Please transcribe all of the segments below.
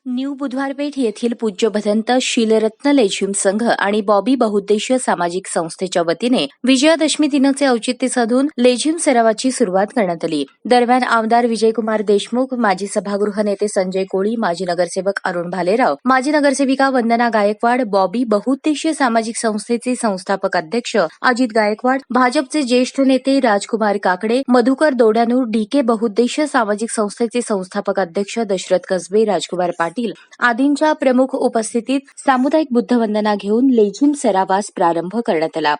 New Budhwar Peth येथील पूज्य भदंत शीलरत्न लेझिम संघ आणि बॉबी बहुउद्देशीय सामाजिक संस्थेच्या वतीने विजयादशमी दिनाचे औचित्य साधून लेझिम सरावाची सुरुवात करण्यात आली. दरम्यान आमदार विजयकुमार देशमुख, माजी सभागृह नेते संजय कोळी, माजी नगरसेवक अरुण भालेराव, माजी नगरसेविका वंदना गायकवाड, बॉबी बहुउद्देशीय सामाजिक संस्थेचे संस्थापक अध्यक्ष अजित गायकवाड, भाजपचे ज्येष्ठ नेते राजकुमार काकडे, मधुकर दोडानूर, डीके बहुउद्देशीय सामाजिक संस्थेचे संस्थापक अध्यक्ष दशरथ कसबे, राजकुमार पाटील आदींच्या प्रमुख उपस्थितीत सामुदायिक बुद्धवंदना घेऊन लेझिम सरावास प्रारंभ करण्यात आला.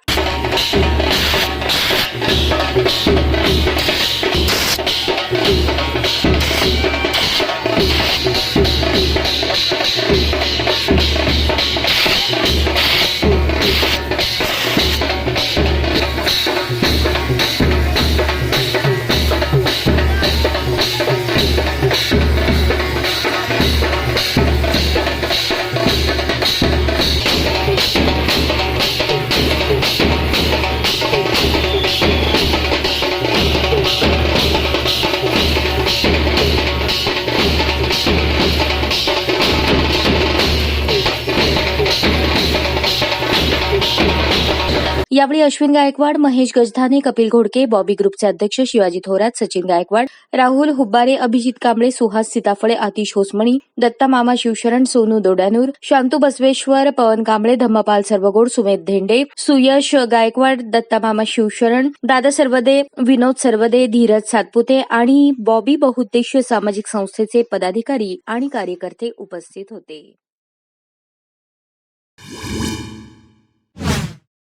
यावेळी अश्विन गायकवाड, महेश गजधाने, कपिल घोडके, बॉबी ग्रुपचे अध्यक्ष शिवाजी थोरात, सचिन गायकवाड, राहुल हुब्बारे, अभिजित कांबळे, सुहास सीताफळे, आतिश होसमणी, दत्ता मामा शिवशरण, सोनू दोडानूर, शांतू बसवेश्वर, पवन कांबळे, धम्मपाल सर्वगोड, सुमेध धेंडे, सुयश गायकवाड, दत्ता मामा शिवशरण, दादा सर्वदे, विनोद सर्वदे, धीरज सातपुते आणि बॉबी बहुउद्देशीय सामाजिक संस्थेचे पदाधिकारी आणि कार्यकर्ते उपस्थित होते.